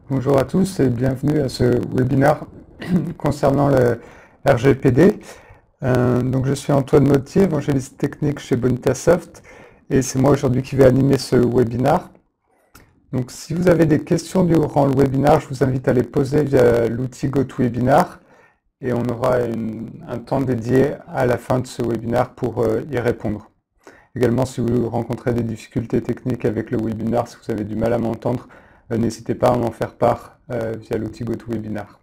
Bonjour à tous et bienvenue à ce webinaire concernant le RGPD. Donc je suis Antoine Mottier, évangéliste technique chez Bonitasoft, et c'est moi aujourd'hui qui vais animer ce webinaire. Donc si vous avez des questions durant le webinaire, je vous invite à les poser via l'outil GoToWebinar et on aura un temps dédié à la fin de ce webinaire pour y répondre. Également, si vous rencontrez des difficultés techniques avec le webinaire, si vous avez du mal à m'entendre, n'hésitez pas à m'en faire part via l'outil GoToWebinar.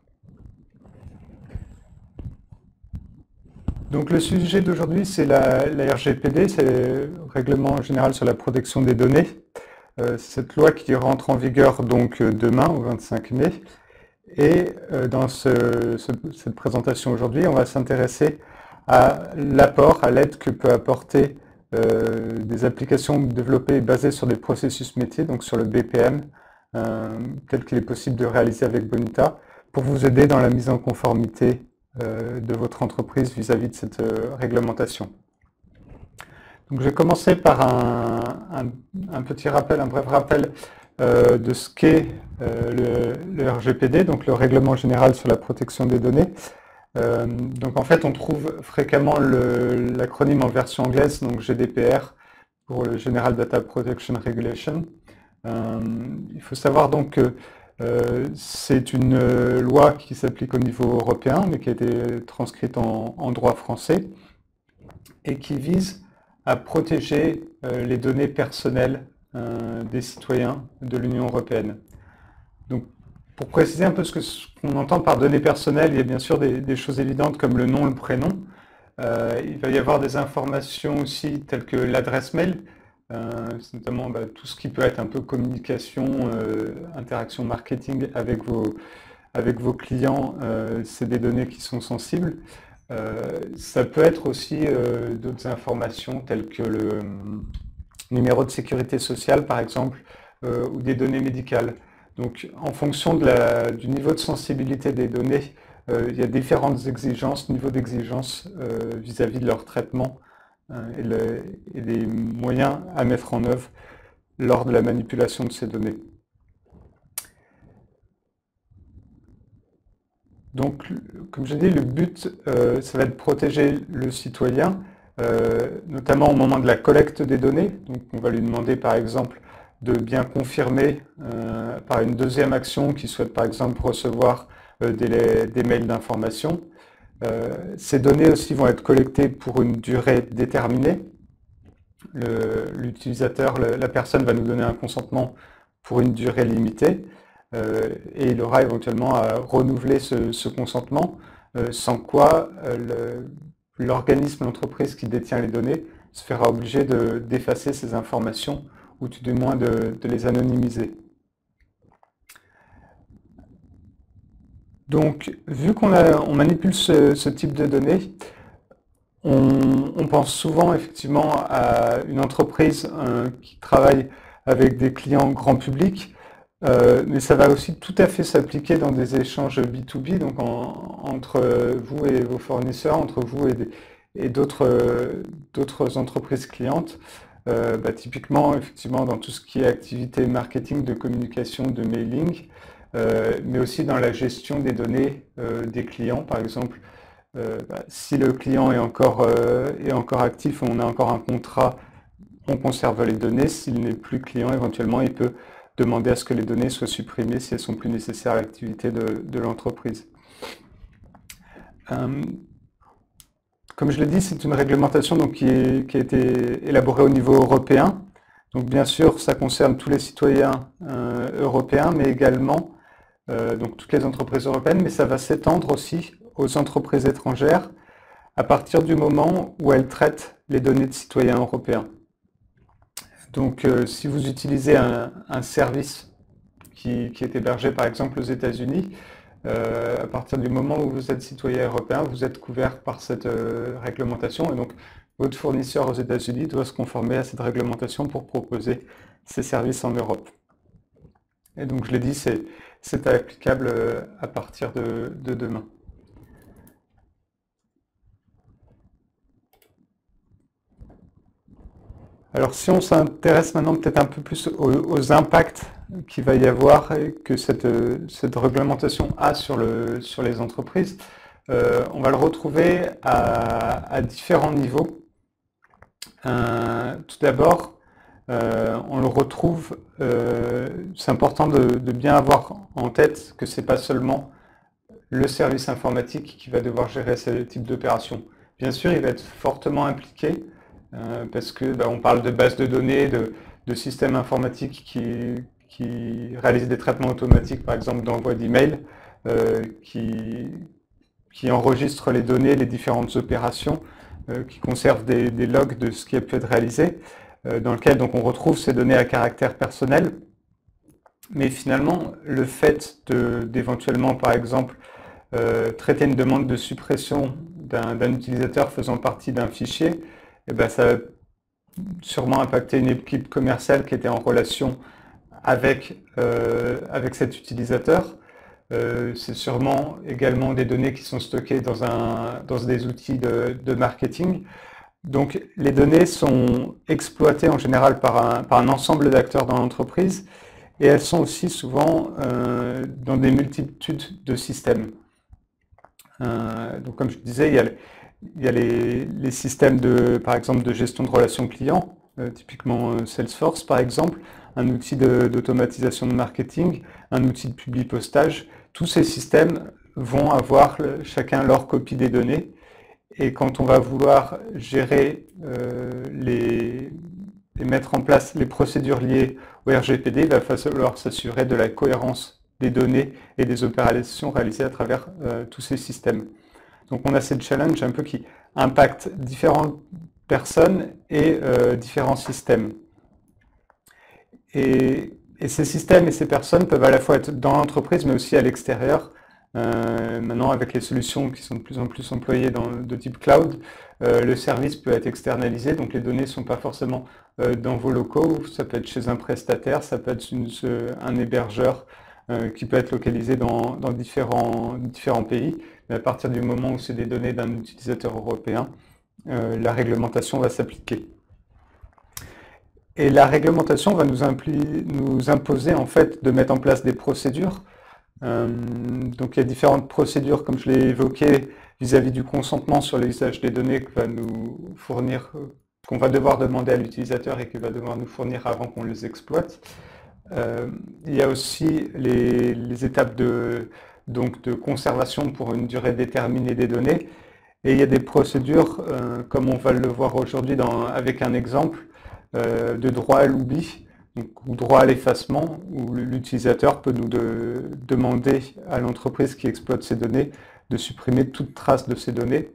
Donc le sujet d'aujourd'hui, c'est la RGPD, c'est le Règlement général sur la protection des données. Cette loi qui rentre en vigueur donc demain, au 25 mai. Et dans cette présentation aujourd'hui, on va s'intéresser à l'apport, à l'aide que peut apporter des applications développées basées sur des processus métiers, donc sur le BPM, tel qu'il est possible de réaliser avec Bonita, pour vous aider dans la mise en conformité de votre entreprise vis-à-vis de cette réglementation. Donc je vais commencer par un petit rappel, un bref rappel de ce qu'est le RGPD, donc le Règlement général sur la protection des données. Donc en fait, on trouve fréquemment l'acronyme en version anglaise, donc GDPR, pour le General Data Protection Regulation. Il faut savoir donc que c'est une loi qui s'applique au niveau européen, mais qui a été transcrite en droit français, et qui vise à protéger les données personnelles des citoyens de l'Union européenne. Donc, pour préciser un peu ce qu'on entend par données personnelles, il y a bien sûr des choses évidentes comme le nom, le prénom. Il va y avoir des informations aussi telles que l'adresse mail, notamment tout ce qui peut être un peu communication, interaction marketing avec vos clients, c'est des données qui sont sensibles. Ça peut être aussi d'autres informations telles que le numéro de sécurité sociale, par exemple, ou des données médicales. Donc, en fonction du niveau de sensibilité des données, il y a différentes exigences, niveaux d'exigence vis-à-vis de leur traitement et des moyens à mettre en œuvre lors de la manipulation de ces données. Donc, comme j'ai dit, le but, ça va être de protéger le citoyen, notamment au moment de la collecte des données. Donc, on va lui demander, par exemple, de bien confirmer par une deuxième action qu'il souhaite, par exemple, recevoir des mails d'information. Ces données aussi vont être collectées pour une durée déterminée. L'utilisateur, la personne va nous donner un consentement pour une durée limitée. Et il aura éventuellement à renouveler ce consentement, sans quoi l'organisme, l'entreprise qui détient les données se verra obligé d'effacer ces informations ou tout du moins de les anonymiser. Donc, vu qu'on manipule ce type de données, on pense souvent effectivement à une entreprise qui travaille avec des clients grand public, mais ça va aussi tout à fait s'appliquer dans des échanges B2B, donc entre vous et vos fournisseurs, entre vous et d'autres entreprises clientes. Typiquement, effectivement, dans tout ce qui est activité marketing, de communication, de mailing, mais aussi dans la gestion des données des clients, par exemple. Si le client est encore actif, on a encore un contrat, on conserve les données. S'il n'est plus client, éventuellement, il peut demander à ce que les données soient supprimées si elles sont plus nécessaires à l'activité de l'entreprise. Comme je l'ai dit, c'est une réglementation donc, qui a été élaborée au niveau européen. Donc bien sûr, ça concerne tous les citoyens européens, mais également donc toutes les entreprises européennes, mais ça va s'étendre aussi aux entreprises étrangères à partir du moment où elles traitent les données de citoyens européens. Donc si vous utilisez un service qui est hébergé par exemple aux États-Unis, à partir du moment où vous êtes citoyen européen, vous êtes couvert par cette réglementation et donc votre fournisseur aux États-Unis doit se conformer à cette réglementation pour proposer ses services en Europe. Et donc je l'ai dit, c'est applicable à partir de demain. Alors si on s'intéresse maintenant peut-être un peu plus aux impacts qu'il va y avoir et que cette réglementation a sur les entreprises, on va le retrouver à différents niveaux. Tout d'abord, on le retrouve, c'est important de bien avoir en tête que c'est pas seulement le service informatique qui va devoir gérer ce type d'opération. Bien sûr, il va être fortement impliqué parce que on parle de bases de données, de systèmes informatiques qui réalisent des traitements automatiques, par exemple d'envoi d'email, qui enregistrent les données, les différentes opérations, qui conservent des logs de ce qui a pu être réalisé, dans lequel donc on retrouve ces données à caractère personnel. Mais finalement, le fait d'éventuellement, par exemple, traiter une demande de suppression d'un utilisateur faisant partie d'un fichier, ça va sûrement impacter une équipe commerciale qui était en relation avec cet utilisateur. C'est sûrement également des données qui sont stockées dans des outils de marketing. Donc les données sont exploitées en général par un ensemble d'acteurs dans l'entreprise et elles sont aussi souvent dans des multitudes de systèmes. Donc comme je disais, il y a les systèmes par exemple de gestion de relations clients, typiquement Salesforce par exemple, un outil d'automatisation de marketing, un outil de publipostage. Tous ces systèmes vont avoir chacun leur copie des données. Et quand on va vouloir gérer et mettre en place les procédures liées au RGPD, il va falloir s'assurer de la cohérence des données et des opérations réalisées à travers tous ces systèmes. Donc on a ces challenges un peu qui impactent différentes personnes et différents systèmes. Et ces systèmes et ces personnes peuvent à la fois être dans l'entreprise mais aussi à l'extérieur. Maintenant, avec les solutions qui sont de plus en plus employées de type cloud, le service peut être externalisé, donc les données ne sont pas forcément dans vos locaux, ça peut être chez un prestataire, ça peut être un hébergeur qui peut être localisé dans différents pays. Mais à partir du moment où c'est des données d'un utilisateur européen, la réglementation va s'appliquer. Et la réglementation va nous imposer en fait de mettre en place des procédures. Donc il y a différentes procédures, comme je l'ai évoqué, vis-à-vis du consentement sur l'usage des données que va nous fournir, qu'on va devoir demander à l'utilisateur et qu'il va devoir nous fournir avant qu'on les exploite. Il y a aussi les étapes de conservation pour une durée déterminée des données. Et il y a des procédures, comme on va le voir aujourd'hui avec un exemple, de droit à l'oubli, ou droit à l'effacement, où l'utilisateur peut nous demander à l'entreprise qui exploite ces données de supprimer toute trace de ces données.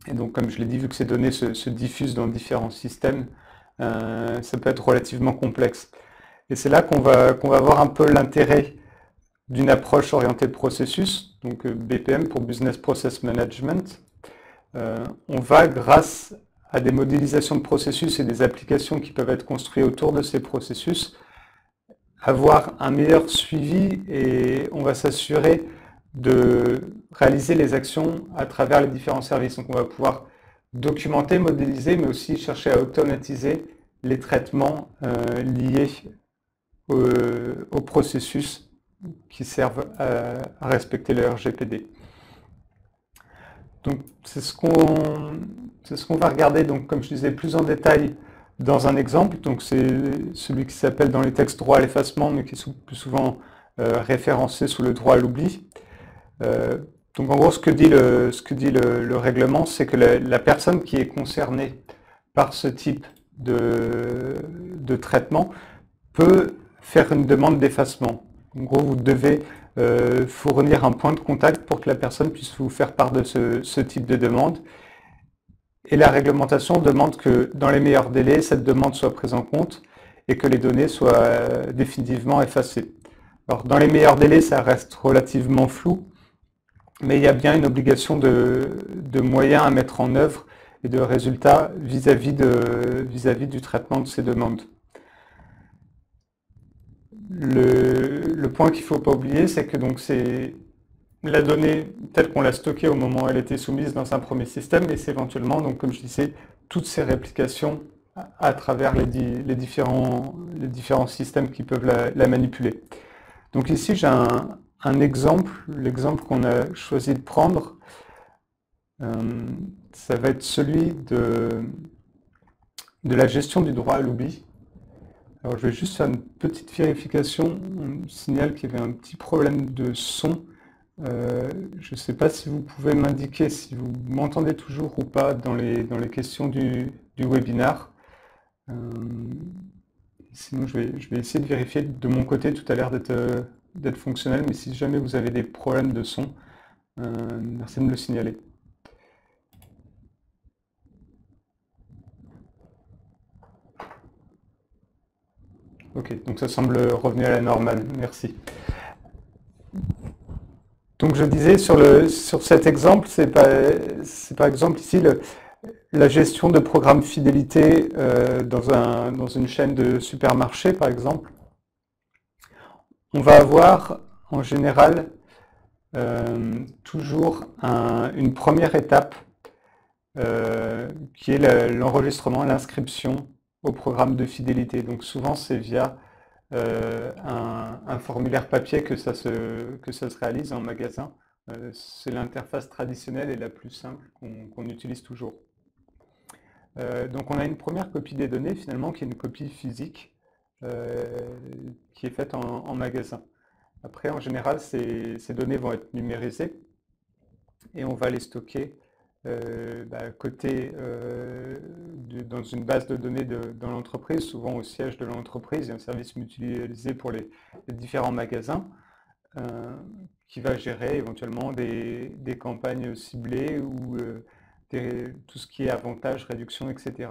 Et donc, comme je l'ai dit, vu que ces données se diffusent dans différents systèmes, ça peut être relativement complexe. Et c'est là qu'on va voir un peu l'intérêt d'une approche orientée processus, donc BPM pour Business Process Management. On va, grâce à des modélisations de processus et des applications qui peuvent être construites autour de ces processus, avoir un meilleur suivi et on va s'assurer de réaliser les actions à travers les différents services. Donc on va pouvoir documenter, modéliser, mais aussi chercher à automatiser les traitements liés au processus qui servent à respecter le RGPD. Donc c'est ce qu'on va regarder, donc, comme je disais, plus en détail dans un exemple. Donc c'est celui qui s'appelle dans les textes droit à l'effacement, mais qui est plus souvent référencé sous le droit à l'oubli. Donc en gros, ce que dit le règlement, c'est que la personne qui est concernée par ce type de traitement peut faire une demande d'effacement. En gros, vous devez fournir un point de contact pour que la personne puisse vous faire part de ce type de demande. Et la réglementation demande que dans les meilleurs délais, cette demande soit prise en compte et que les données soient définitivement effacées. Alors dans les meilleurs délais, ça reste relativement flou, mais il y a bien une obligation de moyens à mettre en œuvre et de résultats vis-à-vis du traitement de ces demandes. Le point qu'il ne faut pas oublier, c'est que donc c'est la donnée telle qu'on l'a stockée au moment où elle était soumise dans un premier système, et c'est éventuellement, donc comme je disais, toutes ces réplications à travers les différents systèmes qui peuvent la manipuler. Donc ici, j'ai un exemple, l'exemple qu'on a choisi de prendre, ça va être celui de la gestion du droit à l'oubli. Alors je vais juste faire une petite vérification, on me signale qu'il y avait un petit problème de son. Je ne sais pas si vous pouvez m'indiquer si vous m'entendez toujours ou pas dans les questions du webinar. Sinon, je vais essayer de vérifier de mon côté. Tout a l'air d'être fonctionnel, mais si jamais vous avez des problèmes de son, merci de me le signaler. Ok, donc ça semble revenir à la normale. Merci. Donc je disais sur cet exemple, c'est par exemple ici la gestion de programmes fidélité dans une chaîne de supermarché, par exemple. On va avoir en général toujours une première étape qui est l'enregistrement, l'inscription au programme de fidélité. Donc souvent c'est via un formulaire papier que ça se réalise en magasin. C'est l'interface traditionnelle et la plus simple qu'on utilise toujours. Donc on a une première copie des données finalement qui est une copie physique qui est faite en magasin. Après en général ces données vont être numérisées et on va les stocker côté dans une base de données dans l'entreprise, souvent au siège de l'entreprise. Il y a un service mutualisé pour les différents magasins qui va gérer éventuellement des campagnes ciblées ou tout ce qui est avantages, réductions, etc.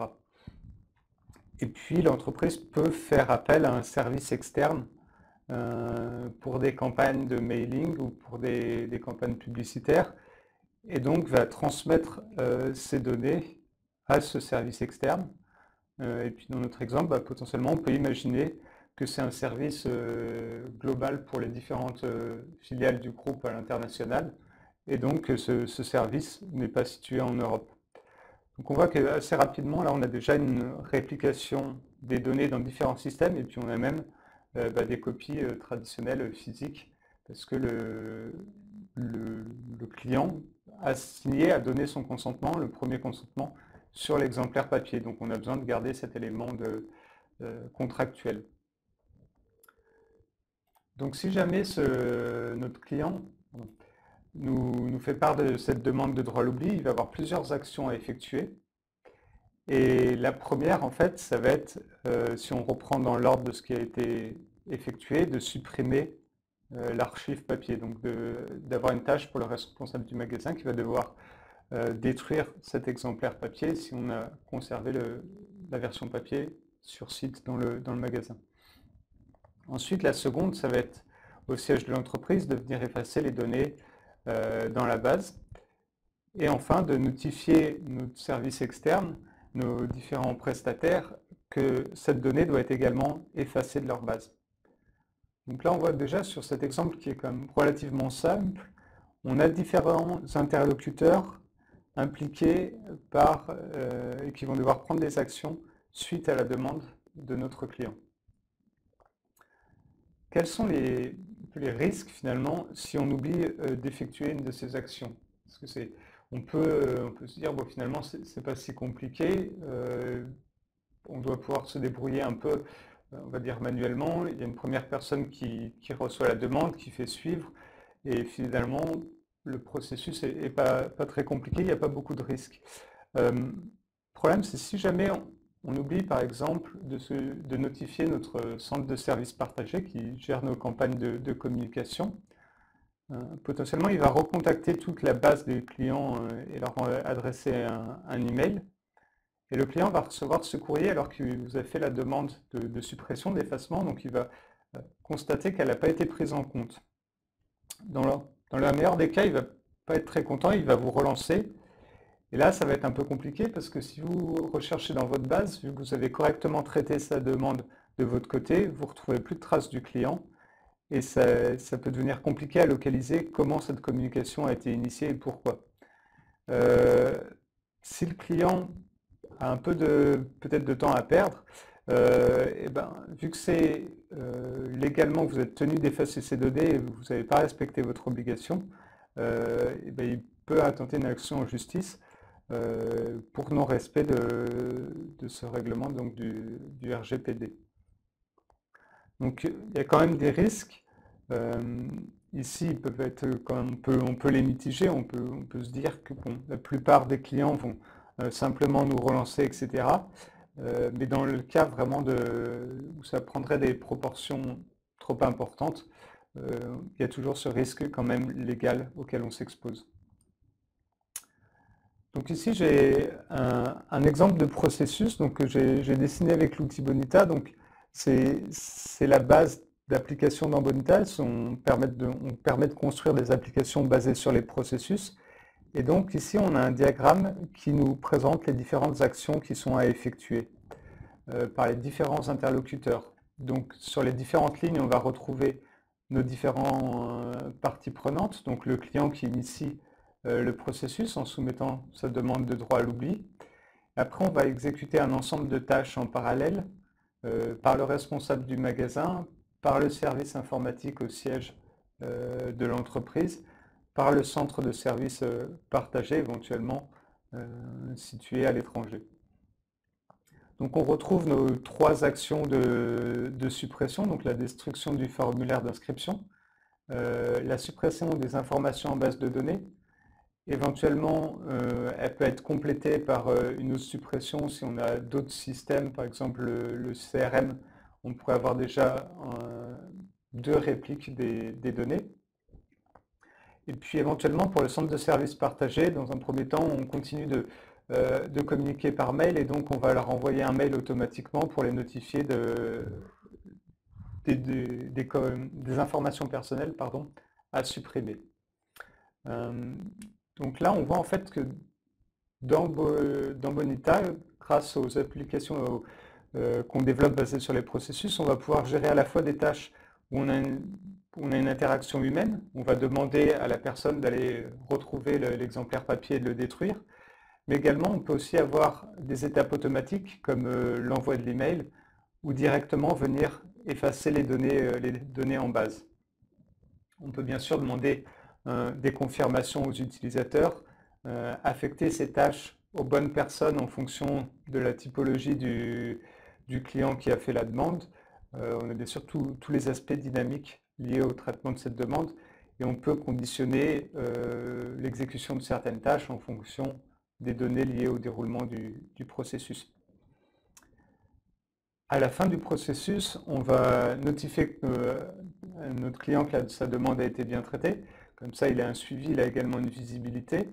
Et puis l'entreprise peut faire appel à un service externe pour des campagnes de mailing ou pour des campagnes publicitaires, et donc va transmettre ces données à ce service externe. Et puis dans notre exemple, potentiellement on peut imaginer que c'est un service global pour les différentes filiales du groupe à l'international, et donc ce service n'est pas situé en Europe. Donc on voit qu'assez rapidement, là on a déjà une réplication des données dans différents systèmes, et puis on a même des copies traditionnelles physiques, parce que le client a signé, a donné son consentement, le premier consentement, sur l'exemplaire papier. Donc on a besoin de garder cet élément contractuel. Donc si jamais notre client nous fait part de cette demande de droit à l'oubli, il va avoir plusieurs actions à effectuer. Et la première, en fait, ça va être, si on reprend dans l'ordre de ce qui a été effectué, de supprimer l'archive papier. Donc d'avoir une tâche pour le responsable du magasin qui va devoir détruire cet exemplaire papier si on a conservé la version papier sur site dans le magasin. Ensuite, la seconde, ça va être au siège de l'entreprise de venir effacer les données dans la base. Et enfin, de notifier notre service externe, nos différents prestataires, que cette donnée doit être également effacée de leur base. Donc là, on voit déjà sur cet exemple qui est quand même relativement simple, on a différents interlocuteurs impliqués et qui vont devoir prendre des actions suite à la demande de notre client. Quels sont les risques finalement si on oublie d'effectuer une de ces actions? Parce que on peut se dire, bon, finalement, c'est pas si compliqué, on doit pouvoir se débrouiller un peu, on va dire manuellement. Il y a une première personne qui reçoit la demande, qui fait suivre, et finalement, le processus n'est pas très compliqué, il n'y a pas beaucoup de risques. Le problème, c'est si jamais on oublie, par exemple, de notifier notre centre de services partagé qui gère nos campagnes de communication. Potentiellement, il va recontacter toute la base des clients et leur adresser un email. Et le client va recevoir ce courrier alors qu'il vous a fait la demande de suppression, d'effacement, donc il va constater qu'elle n'a pas été prise en compte. Dans le meilleur des cas, il ne va pas être très content, il va vous relancer. Et là, ça va être un peu compliqué parce que si vous recherchez dans votre base, vu que vous avez correctement traité sa demande de votre côté, vous ne retrouvez plus de traces du client. Et ça peut devenir compliqué à localiser comment cette communication a été initiée et pourquoi. Si le client a un peu peut-être de temps à perdre, et ben, vu que c'est légalement que vous êtes tenu d'effacer ces données et vous n'avez pas respecté votre obligation, et ben, il peut intenter une action en justice pour non-respect de ce règlement donc du RGPD. Donc il y a quand même des risques. Ici, ils peuvent être, quand on peut les mitiger, on peut se dire que bon, la plupart des clients vont simplement nous relancer, etc. Mais dans le cas vraiment où ça prendrait des proportions trop importantes, il y a toujours ce risque quand même légal auquel on s'expose. Donc ici, j'ai un exemple de processus donc, que j'ai dessiné avec l'outil Bonita. Donc, c'est la base d'applications dans Bonita. On permet de construire des applications basées sur les processus. Et donc ici, on a un diagramme qui nous présente les différentes actions qui sont à effectuer par les différents interlocuteurs. Donc sur les différentes lignes, on va retrouver nos différentes parties prenantes. Donc le client qui initie le processus en soumettant sa demande de droit à l'oubli. Après, on va exécuter un ensemble de tâches en parallèle par le responsable du magasin, par le service informatique au siège de l'entreprise, par le centre de services partagé éventuellement situé à l'étranger. Donc on retrouve nos 3 actions de suppression, donc la destruction du formulaire d'inscription, la suppression des informations en base de données. Éventuellement, elle peut être complétée par une autre suppression si on a d'autres systèmes, par exemple le CRM, on pourrait avoir déjà 2 répliques des données. Et puis éventuellement pour le centre de services partagé, dans un premier temps, on continue de communiquer par mail et donc on va leur envoyer un mail automatiquement pour les notifier des informations personnelles à supprimer. Donc là, on voit en fait que dans Bonita, grâce aux applications qu'on développe basées sur les processus, on va pouvoir gérer à la fois des tâches où on a une interaction humaine, on va demander à la personne d'aller retrouver l'exemplaire papier et de le détruire, mais également on peut aussi avoir des étapes automatiques comme l'envoi de l'email ou directement venir effacer les données en base. On peut bien sûr demander des confirmations aux utilisateurs, affecter ces tâches aux bonnes personnes en fonction de la typologie du client qui a fait la demande. On a bien sûr tous les aspects dynamiques liés au traitement de cette demande et on peut conditionner l'exécution de certaines tâches en fonction des données liées au déroulement du processus. À la fin du processus, on va notifier à notre client que sa demande a été bien traitée. Comme ça, il a un suivi, il a également une visibilité.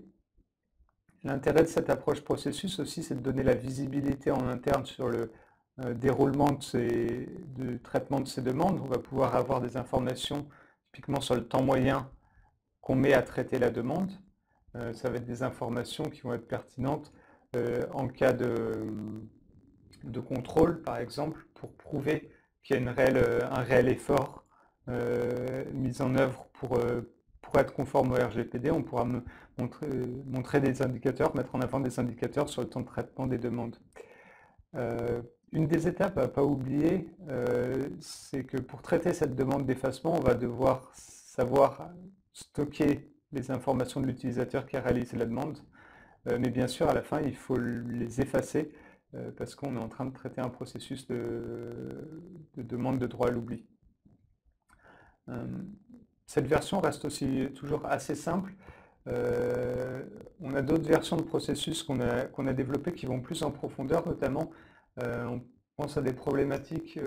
L'intérêt de cette approche processus aussi, c'est de donner la visibilité en interne sur le déroulement de traitement de ces demandes. On va pouvoir avoir des informations typiquement sur le temps moyen qu'on met à traiter la demande. Ça va être des informations qui vont être pertinentes en cas de contrôle, par exemple, pour prouver qu'il y a un réel effort mis en œuvre pour être conforme au RGPD. On pourra montrer des indicateurs, mettre en avant des indicateurs sur le temps de traitement des demandes. Une des étapes à ne pas oublier, c'est que pour traiter cette demande d'effacement, on va devoir savoir stocker les informations de l'utilisateur qui a réalisé la demande. Mais bien sûr, à la fin, il faut les effacer parce qu'on est en train de traiter un processus de demande de droit à l'oubli. Cette version reste aussi toujours assez simple. On a d'autres versions de processus qu'on a développées qui vont plus en profondeur, notamment on pense à des problématiques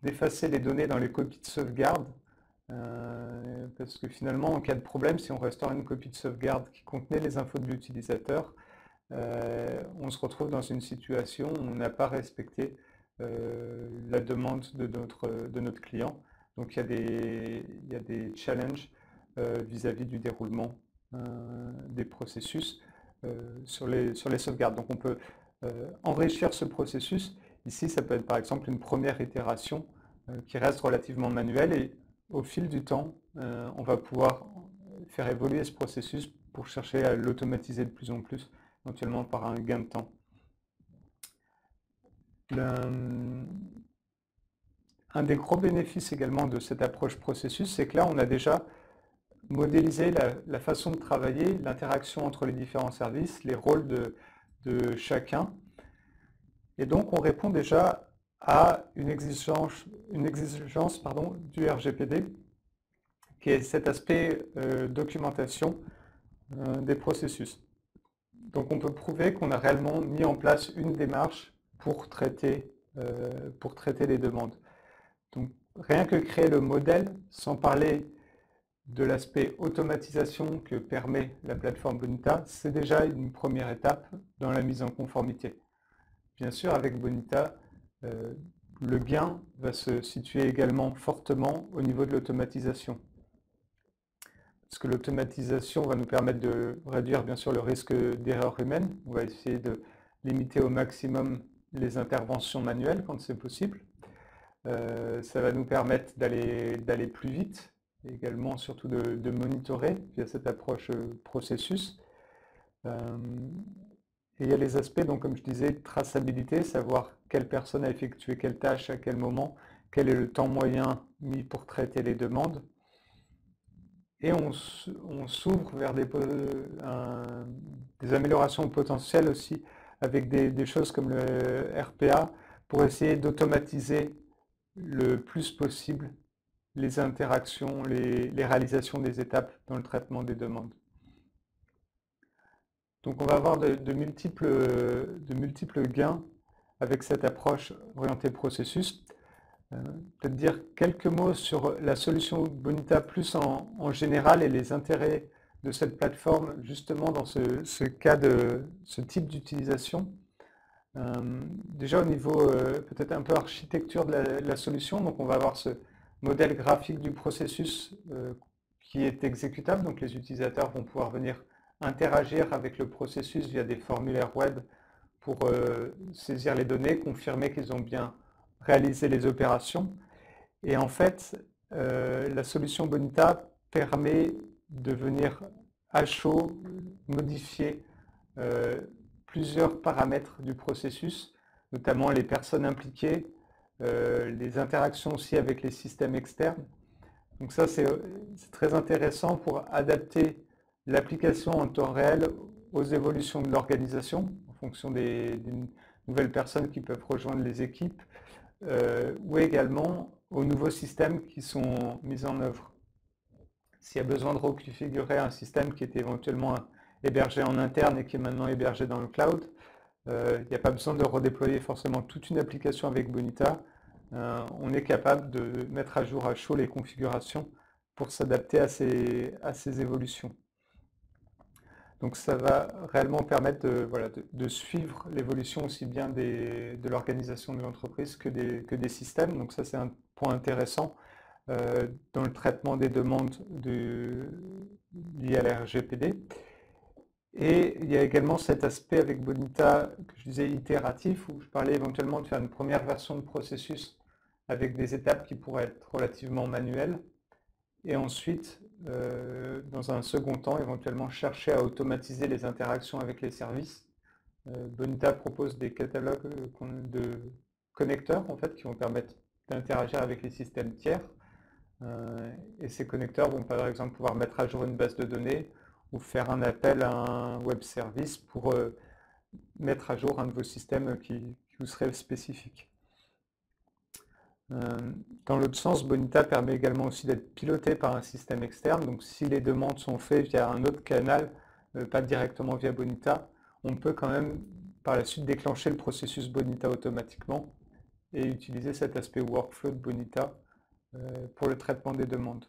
d'effacer les données dans les copies de sauvegarde, parce que finalement, en cas de problème, si on restaure une copie de sauvegarde qui contenait les infos de l'utilisateur, on se retrouve dans une situation où on n'a pas respecté la demande de notre client. Donc il y a des challenges vis-à-vis du déroulement des processus sur les sauvegardes. Donc on peut enrichir ce processus. Ici, ça peut être par exemple une première itération qui reste relativement manuelle et au fil du temps, on va pouvoir faire évoluer ce processus pour chercher à l'automatiser de plus en plus, éventuellement par un gain de temps. Un des gros bénéfices également de cette approche processus, c'est que là, on a déjà modélisé la façon de travailler, l'interaction entre les différents services, les rôles de chacun. Et donc, on répond déjà à une exigence du RGPD, qui est cet aspect documentation des processus. Donc, on peut prouver qu'on a réellement mis en place une démarche pour traiter les demandes. Donc, rien que créer le modèle, sans parler de l'aspect automatisation que permet la plateforme Bonita, c'est déjà une première étape dans la mise en conformité. Bien sûr, avec Bonita, le gain va se situer également fortement au niveau de l'automatisation. Parce que l'automatisation va nous permettre de réduire bien sûr le risque d'erreur humaine. On va essayer de limiter au maximum les interventions manuelles quand c'est possible. Ça va nous permettre d'aller plus vite, et également surtout de monitorer via cette approche processus. Et il y a les aspects, donc, comme je disais, de traçabilité, savoir quelle personne a effectué quelle tâche à quel moment, quel est le temps moyen mis pour traiter les demandes. Et on s'ouvre vers des améliorations potentielles aussi, avec des choses comme le RPA, pour essayer d'automatiser le plus possible les interactions, les réalisations des étapes dans le traitement des demandes. Donc on va avoir de multiples gains avec cette approche orientée processus. Peut-être dire quelques mots sur la solution Bonita Plus en général et les intérêts de cette plateforme justement dans ce cas de ce type d'utilisation. Déjà au niveau peut-être un peu architecture de la solution, donc on va avoir ce modèle graphique du processus qui est exécutable, donc les utilisateurs vont pouvoir venir interagir avec le processus via des formulaires web pour saisir les données, confirmer qu'ils ont bien réalisé les opérations. Et en fait, la solution Bonita permet de venir à chaud modifier plusieurs paramètres du processus, notamment les personnes impliquées, les interactions aussi avec les systèmes externes. Donc ça, c'est très intéressant pour adapter l'application en temps réel aux évolutions de l'organisation, en fonction des nouvelles personnes qui peuvent rejoindre les équipes, ou également aux nouveaux systèmes qui sont mis en œuvre. S'il y a besoin de reconfigurer un système qui était éventuellement hébergé en interne et qui est maintenant hébergé dans le cloud, il n'y a pas besoin de redéployer forcément toute une application avec Bonita. On est capable de mettre à jour à chaud les configurations pour s'adapter à ces évolutions. Donc ça va réellement permettre de suivre l'évolution aussi bien de l'organisation de l'entreprise que des systèmes. Donc ça, c'est un point intéressant dans le traitement des demandes liées à la RGPD. Et il y a également cet aspect avec Bonita que je disais itératif, où je parlais éventuellement de faire une première version de processus avec des étapes qui pourraient être relativement manuelles. Et ensuite, dans un second temps, éventuellement chercher à automatiser les interactions avec les services. Bonita propose des catalogues de connecteurs en fait, qui vont permettre d'interagir avec les systèmes tiers. Et ces connecteurs vont par exemple pouvoir mettre à jour une base de données ou faire un appel à un web service pour mettre à jour un de vos systèmes qui vous serait spécifique. Dans l'autre sens, Bonita permet également aussi d'être piloté par un système externe. Donc si les demandes sont faites via un autre canal, pas directement via Bonita, on peut quand même par la suite déclencher le processus Bonita automatiquement et utiliser cet aspect workflow de Bonita pour le traitement des demandes.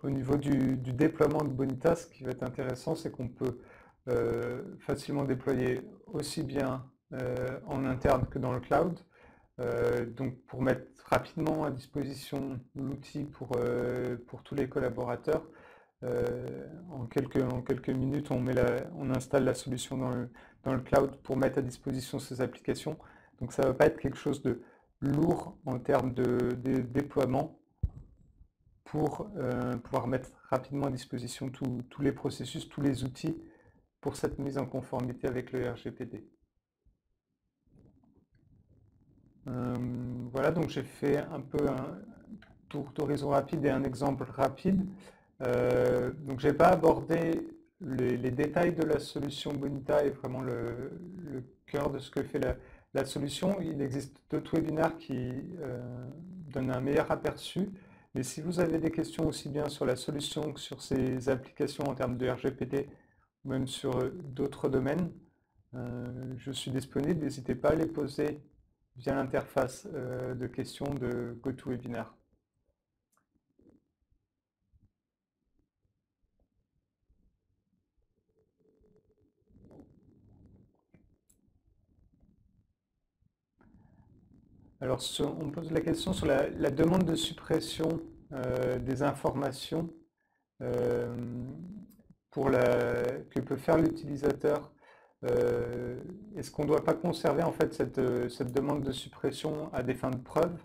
Au niveau du déploiement de Bonita, ce qui va être intéressant, c'est qu'on peut facilement déployer aussi bien en interne que dans le cloud. Donc pour mettre rapidement à disposition l'outil pour tous les collaborateurs, en quelques minutes, on installe la solution dans le cloud pour mettre à disposition ces applications. Donc ça ne va pas être quelque chose de lourd en termes de déploiement pour pouvoir mettre rapidement à disposition tous les processus, tous les outils pour cette mise en conformité avec le RGPD. Voilà, donc j'ai fait un peu un tour d'horizon rapide et un exemple rapide. Donc j'ai pas abordé les détails de la solution Bonita et vraiment le cœur de ce que fait la solution. Il existe d'autres webinaires qui donnent un meilleur aperçu. Mais si vous avez des questions aussi bien sur la solution que sur ses applications en termes de RGPD, ou même sur d'autres domaines, je suis disponible. N'hésitez pas à les poser via l'interface de questions de GoToWebinar. Alors, on pose la question sur la demande de suppression des informations que peut faire l'utilisateur. Est-ce qu'on ne doit pas conserver en fait cette demande de suppression à des fins de preuve?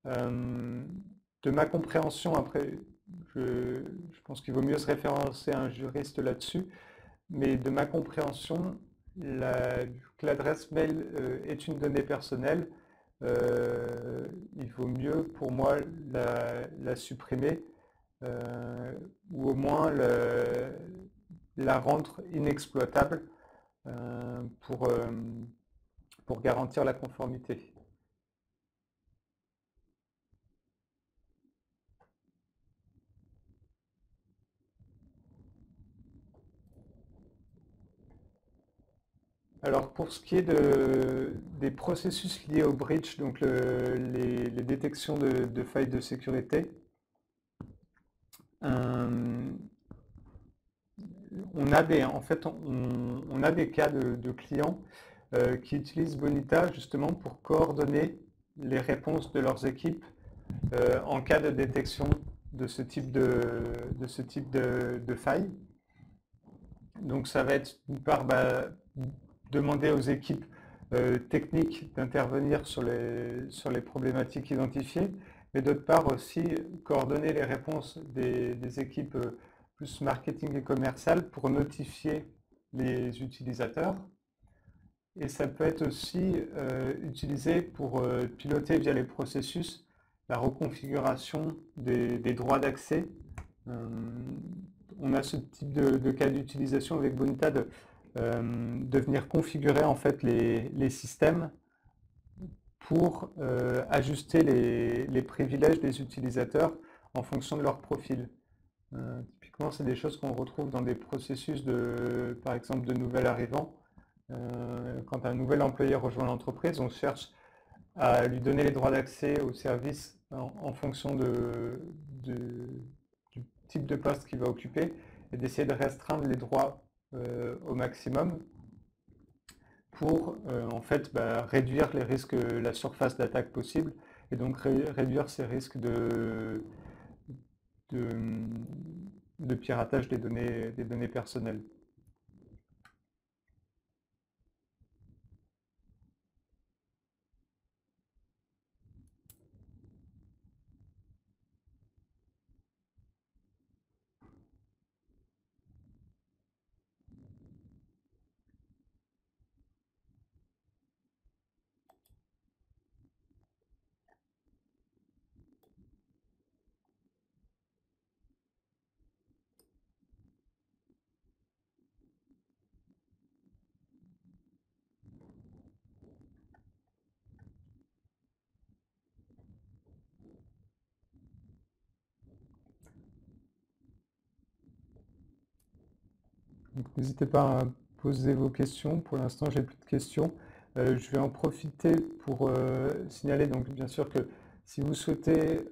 De ma compréhension, après, je pense qu'il vaut mieux se référencer à un juriste là-dessus, mais de ma compréhension, l'adresse mail est une donnée personnelle. Il vaut mieux pour moi la supprimer ou au moins la rendre inexploitable pour garantir la conformité. Alors pour ce qui est des processus liés au breach, donc les détections de failles de sécurité, on a des cas de clients qui utilisent Bonita justement pour coordonner les réponses de leurs équipes en cas de détection de ce type de faille. Donc ça va être d'une part demander aux équipes techniques d'intervenir sur les problématiques identifiées, mais d'autre part aussi coordonner les réponses des équipes plus marketing et commercial pour notifier les utilisateurs. Et ça peut être aussi utilisé pour piloter via les processus la reconfiguration des droits d'accès. On a ce type de cas d'utilisation avec Bonita de venir configurer en fait les systèmes pour ajuster les privilèges des utilisateurs en fonction de leur profil. Typiquement, c'est des choses qu'on retrouve dans des processus par exemple, de nouvel arrivant. Quand un nouvel employé rejoint l'entreprise, on cherche à lui donner les droits d'accès aux services en fonction du type de poste qu'il va occuper et d'essayer de restreindre les droits au maximum pour en fait réduire les risques, la surface d'attaque possible et donc réduire ces risques de piratage des données personnelles. N'hésitez pas à poser vos questions. Pour l'instant, j'ai plus de questions. Je vais en profiter pour signaler donc bien sûr que si vous souhaitez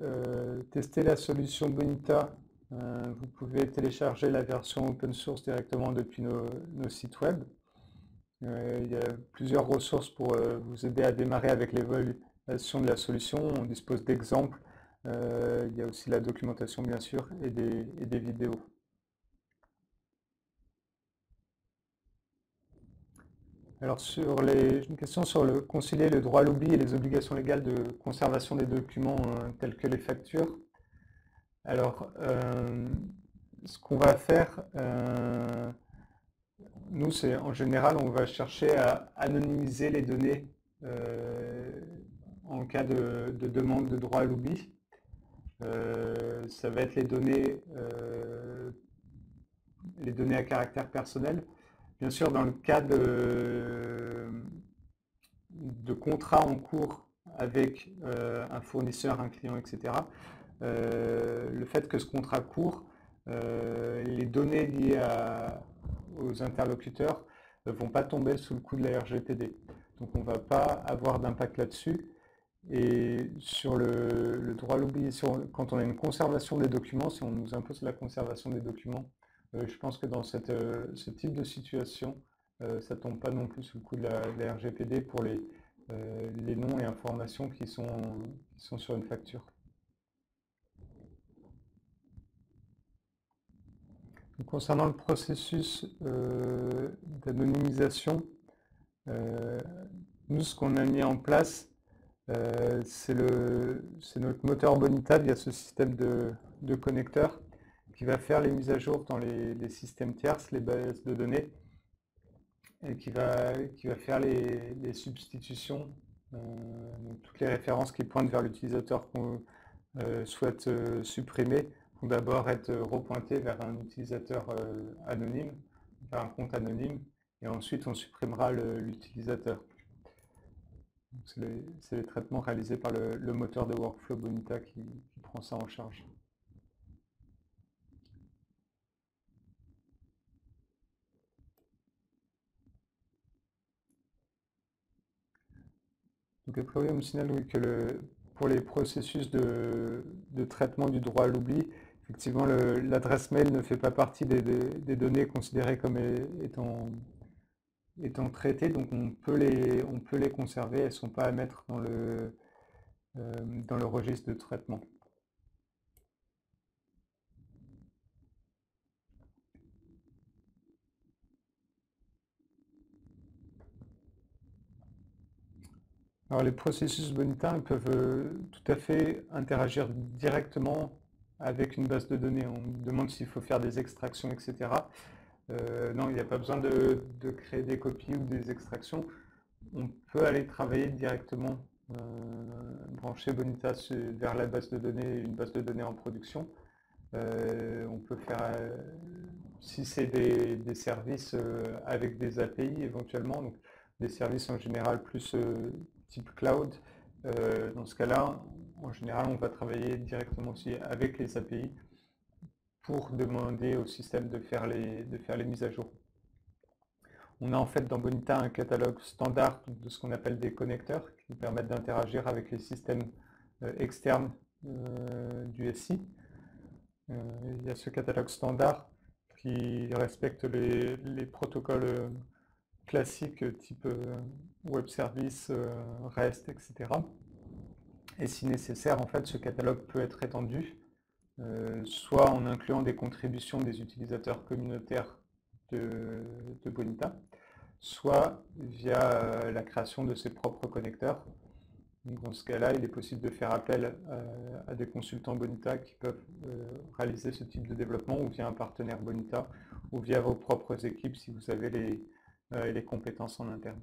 tester la solution Bonita, vous pouvez télécharger la version open source directement depuis nos sites web. Il y a plusieurs ressources pour vous aider à démarrer avec l'évaluation de la solution. On dispose d'exemples. Il y a aussi la documentation bien sûr et des vidéos. Alors j'ai une question sur concilier le droit à l'oubli et les obligations légales de conservation des documents tels que les factures. Alors ce qu'on va faire, nous, c'est en général, on va chercher à anonymiser les données en cas de demande de droit à l'oubli. Ça va être les données à caractère personnel. Bien sûr, dans le cas de contrats en cours avec un fournisseur, un client, etc., le fait que ce contrat court, les données liées aux interlocuteurs ne vont pas tomber sous le coup de la RGPD. Donc on ne va pas avoir d'impact là-dessus. Et sur le droit à l'oubli, quand on a une conservation des documents, si on nous impose la conservation des documents, je pense que dans ce type de situation, ça ne tombe pas non plus sous le coup de la RGPD pour les noms et informations qui sont sur une facture. Donc, concernant le processus d'anonymisation, nous, ce qu'on a mis en place, c'est notre moteur Bonita via ce système de connecteurs qui va faire les mises à jour dans les systèmes tierces, les bases de données, et qui va faire les substitutions, donc toutes les références qui pointent vers l'utilisateur qu'on souhaite supprimer vont d'abord être repointées vers un utilisateur anonyme, vers un compte anonyme, et ensuite on supprimera l'utilisateur. C'est les traitements réalisés par le moteur de workflow Bonita qui prend ça en charge. Donc le problème signale oui, que pour les processus de traitement du droit à l'oubli, effectivement l'adresse mail ne fait pas partie des données considérées comme étant traitées, donc on peut les conserver, elles ne sont pas à mettre dans le registre de traitement. Alors les processus Bonita peuvent tout à fait interagir directement avec une base de données. On me demande s'il faut faire des extractions, etc. Non, il n'y a pas besoin de créer des copies ou des extractions. On peut aller travailler directement, brancher Bonita vers la base de données, une base de données en production. On peut faire, si c'est des services avec des API éventuellement, donc des services en général plus type cloud, dans ce cas-là, en général, on va travailler directement aussi avec les API pour demander au système de faire les mises à jour. On a en fait dans Bonita un catalogue standard de ce qu'on appelle des connecteurs qui permettent d'interagir avec les systèmes externes du SI. Il y a ce catalogue standard qui respecte les protocoles classiques type web service, REST, etc. Et si nécessaire, en fait, ce catalogue peut être étendu, soit en incluant des contributions des utilisateurs communautaires de Bonita, soit via la création de ses propres connecteurs. Donc dans ce cas-là, il est possible de faire appel à des consultants Bonita qui peuvent réaliser ce type de développement ou via un partenaire Bonita ou via vos propres équipes si vous avez les compétences en interne.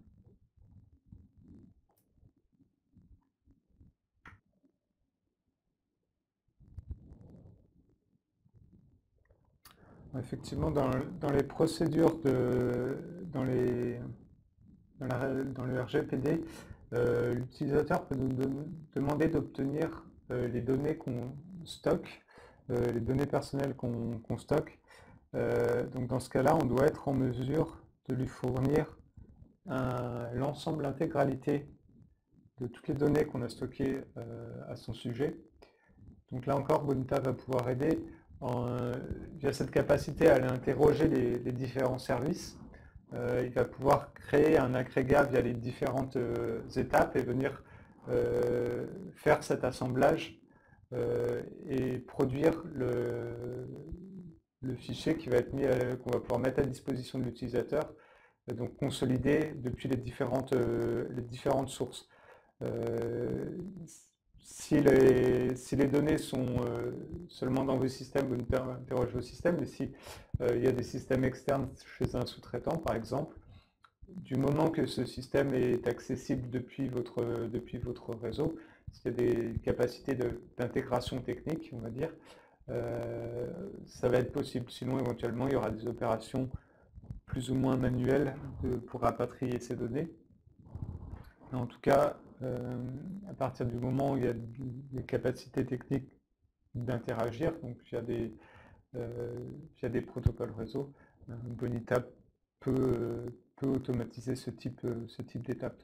Effectivement, dans les procédures dans le RGPD, l'utilisateur peut nous demander d'obtenir les données qu'on stocke, les données personnelles qu'on stocke. Donc dans ce cas-là, on doit être en mesure de lui fournir l'ensemble, l'intégralité de toutes les données qu'on a stockées à son sujet. Donc là encore, Bonita va pouvoir aider via cette capacité à aller interroger les différents services. Il va pouvoir créer un agrégat via les différentes étapes et venir faire cet assemblage et produire le fichier qui va être qu'on va pouvoir mettre à disposition de l'utilisateur, donc consolidé depuis les différentes sources. si les données sont seulement dans vos systèmes, vous interrogez vos systèmes, mais si il y a des systèmes externes chez un sous-traitant, par exemple, du moment que ce système est accessible depuis votre réseau, s'il y a des capacités d'intégration technique, on va dire, ça va être possible. Sinon, éventuellement, il y aura des opérations plus ou moins manuelles pour rapatrier ces données. Mais en tout cas, à partir du moment où il y a des capacités techniques d'interagir, donc via des protocoles réseau, Bonita peut automatiser ce type d'étape.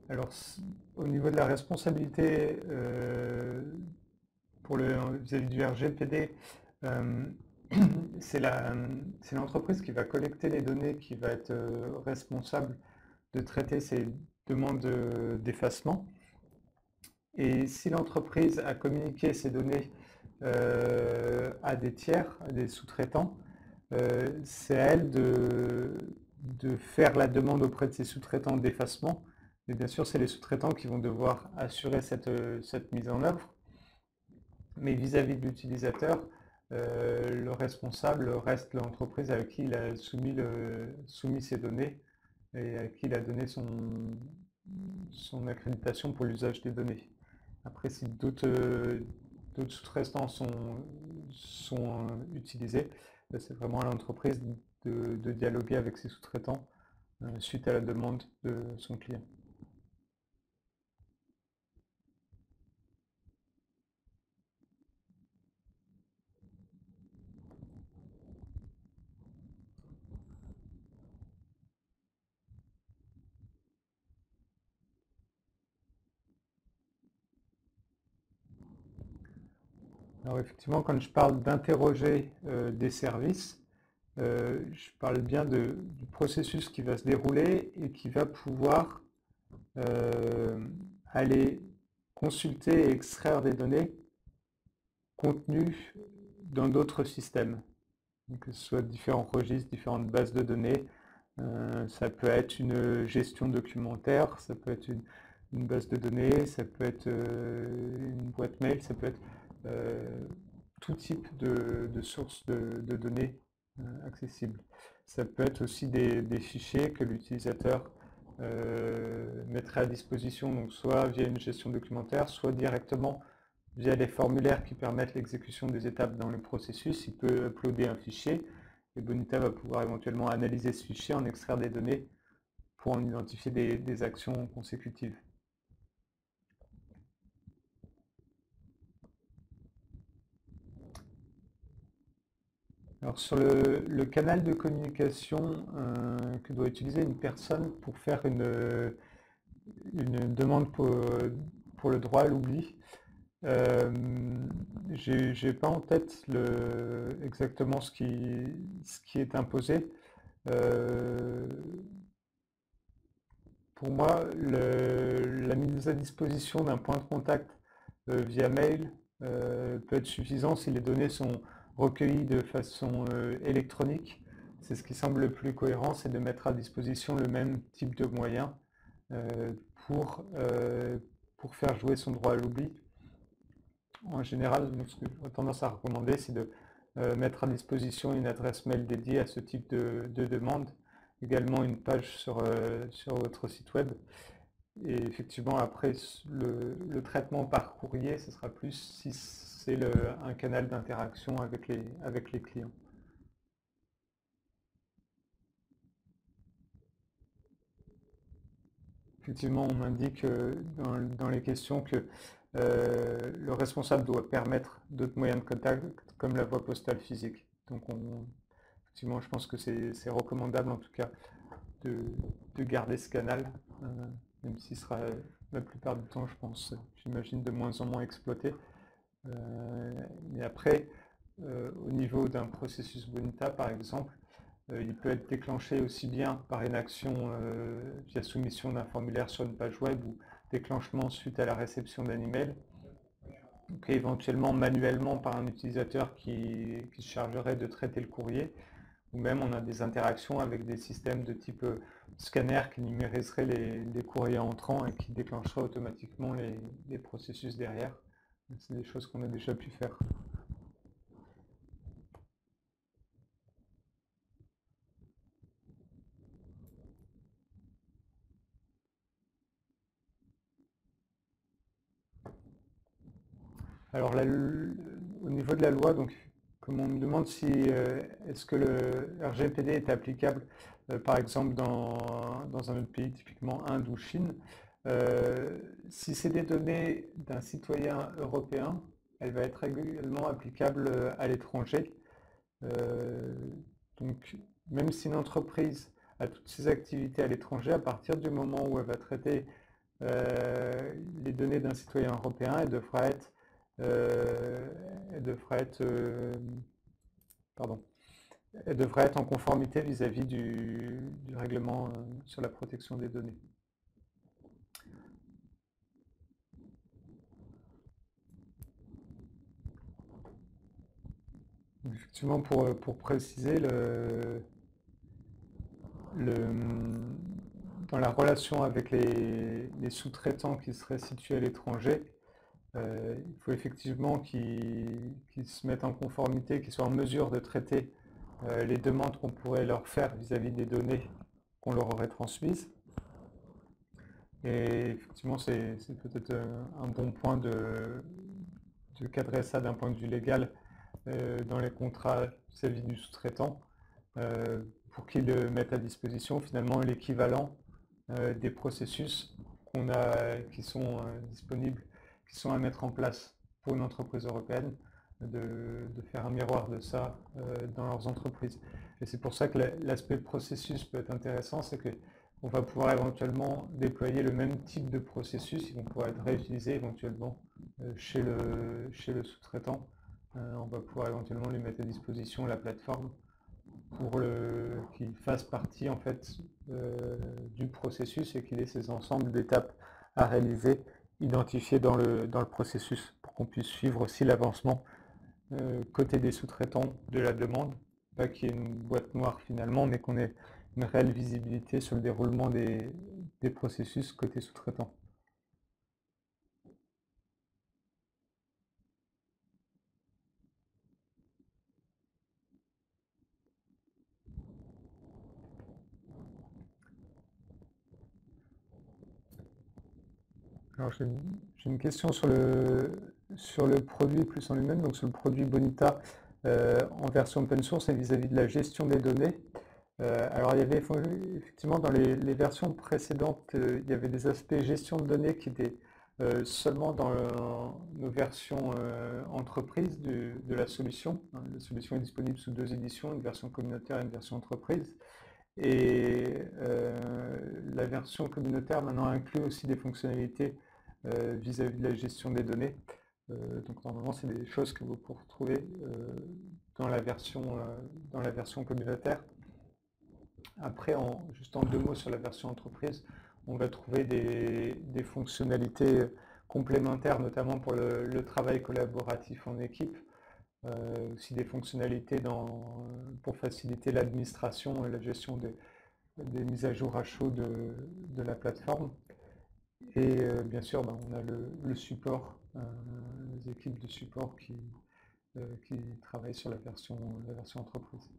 Alors, au niveau de la responsabilité vis-à-vis du RGPD, c'est l'entreprise qui va collecter les données qui va être responsable de traiter ces demandes d'effacement. Et si l'entreprise a communiqué ces données à des tiers, à des sous-traitants, c'est à elle de faire la demande auprès de ces sous-traitants d'effacement. Mais bien sûr, c'est les sous-traitants qui vont devoir assurer cette mise en œuvre. Mais vis-à-vis de l'utilisateur, le responsable reste l'entreprise avec qui il a soumis ses données et à qui il a donné son accréditation pour l'usage des données. Après, si d'autres sous-traitants sont utilisés, c'est vraiment à l'entreprise de dialoguer avec ses sous-traitants suite à la demande de son client. Alors effectivement, quand je parle d'interroger des services, je parle bien du processus qui va se dérouler et qui va pouvoir aller consulter et extraire des données contenues dans d'autres systèmes. Donc, que ce soit différents registres, différentes bases de données. Ça peut être une gestion documentaire, ça peut être une base de données, ça peut être une boîte mail, ça peut être tout type de sources de données accessibles. Ça peut être aussi des fichiers que l'utilisateur mettrait à disposition, donc soit via une gestion documentaire, soit directement via les formulaires qui permettent l'exécution des étapes dans le processus. Il peut uploader un fichier et Bonita va pouvoir éventuellement analyser ce fichier, en extraire des données pour en identifier des actions consécutives. Alors sur le canal de communication que doit utiliser une personne pour faire une demande pour le droit à l'oubli, j'ai pas en tête exactement ce qui est imposé. Pour moi, la mise à disposition d'un point de contact via mail peut être suffisant si les données sont recueillies de façon électronique. C'est ce qui semble le plus cohérent, c'est de mettre à disposition le même type de moyens euh, pour, euh, pour faire jouer son droit à l'oubli. En général, ce que j'aurais tendance à recommander, c'est de mettre à disposition une adresse mail dédiée à ce type de demande, également une page sur votre site web. Et effectivement, après, le traitement par courrier, ce sera plus si c'est un canal d'interaction avec les clients. Effectivement, on m'indique dans les questions que le responsable doit permettre d'autres moyens de contact comme la voie postale physique. Donc effectivement, je pense que c'est recommandable en tout cas de garder ce canal, même s'il sera la plupart du temps, je pense, j'imagine, de moins en moins exploité. Mais après, au niveau d'un processus Bonita, par exemple, il peut être déclenché aussi bien par une action via soumission d'un formulaire sur une page web ou déclenchement suite à la réception d'un email, donc éventuellement manuellement par un utilisateur qui se chargerait de traiter le courrier, ou même on a des interactions avec des systèmes de type scanner qui numériseraient les courriers entrants et qui déclencheraient automatiquement les processus derrière. C'est des choses qu'on a déjà pu faire. Alors là, au niveau de la loi, donc, comme on me demande si est-ce que le RGPD est applicable, par exemple, dans un autre pays, typiquement Inde ou Chine, si c'est des données d'un citoyen européen, elle va être également applicable à l'étranger. Euh, donc, même si une entreprise a toutes ses activités à l'étranger, à partir du moment où elle va traiter les données d'un citoyen européen, euh, elle devra être, pardon, elle devrait être en conformité vis-à-vis du règlement sur la protection des données. Effectivement, pour préciser, dans la relation avec les sous-traitants qui seraient situés à l'étranger, il faut effectivement qu'ils se mettent en conformité, qu'ils soient en mesure de traiter les demandes qu'on pourrait leur faire vis-à-vis des données qu'on leur aurait transmises. Et effectivement, c'est peut-être un bon point de cadrer ça d'un point de vue légal dans les contrats vis-à-vis du sous-traitant pour qu'ils mettent à disposition finalement l'équivalent des processus qui sont disponibles, qui sont à mettre en place pour une entreprise européenne, de faire un miroir de ça dans leurs entreprises. Et c'est pour ça que l'aspect processus peut être intéressant, c'est qu'on va pouvoir éventuellement déployer le même type de processus, ils vont pouvoir être réutilisés éventuellement chez le sous-traitant. On va pouvoir éventuellement lui mettre à disposition la plateforme pour qu'il fasse partie en fait du processus et qu'il ait ces ensembles d'étapes à réaliser identifiées dans le processus pour qu'on puisse suivre aussi l'avancement côté des sous-traitants de la demande, pas qu'il y ait une boîte noire finalement, mais qu'on ait une réelle visibilité sur le déroulement des processus côté sous-traitant. Alors j'ai une question sur le produit plus en lui-même, donc sur le produit Bonita en version open source et vis-à-vis de la gestion des données. Alors il y avait effectivement dans les versions précédentes, il y avait des aspects gestion de données qui étaient seulement dans nos versions entreprise de la solution. La solution est disponible sous deux éditions, une version communautaire et une version entreprise. Et la version communautaire maintenant inclut aussi des fonctionnalités vis-à-vis de la gestion des données. Donc normalement c'est des choses que vous pourrez retrouver dans la version communautaire. Après, juste en deux mots sur la version entreprise, on va trouver des fonctionnalités complémentaires, notamment pour le travail collaboratif en équipe, aussi des fonctionnalités pour faciliter l'administration et la gestion des mises à jour à chaud de la plateforme. Et bien sûr, on a le support, les équipes de support qui travaillent sur la version entreprise.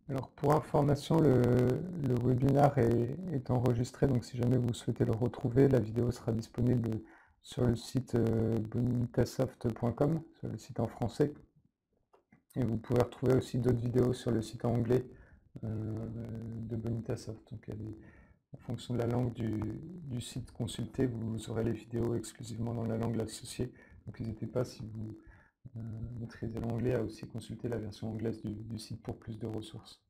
Alors pour information, le webinaire est enregistré, donc si jamais vous souhaitez le retrouver, la vidéo sera disponible sur le site bonitasoft.com, sur le site en français. Et vous pouvez retrouver aussi d'autres vidéos sur le site en anglais de Bonitasoft. Donc en fonction de la langue du site consulté, vous aurez les vidéos exclusivement dans la langue associée. Donc n'hésitez pas, si vous maîtrisez l'anglais, à aussi consulter la version anglaise du site pour plus de ressources.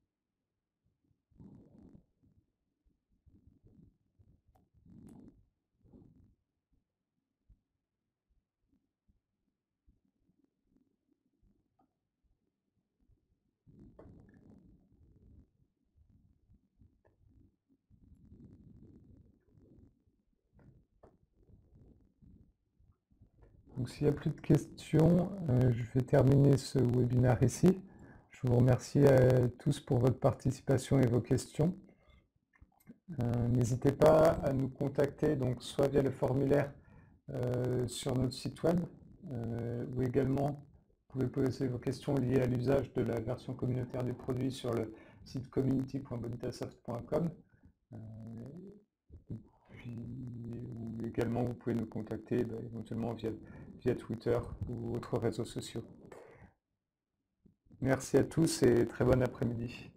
Donc s'il n'y a plus de questions, je vais terminer ce webinaire ici. Je vous remercie à tous pour votre participation et vos questions. N'hésitez pas à nous contacter, donc soit via le formulaire sur notre site web, ou également vous pouvez poser vos questions liées à l'usage de la version communautaire du produit sur le site community.bonitasoft.com. Ou également vous pouvez nous contacter éventuellement via Twitter ou autres réseaux sociaux. Merci à tous et très bon après-midi.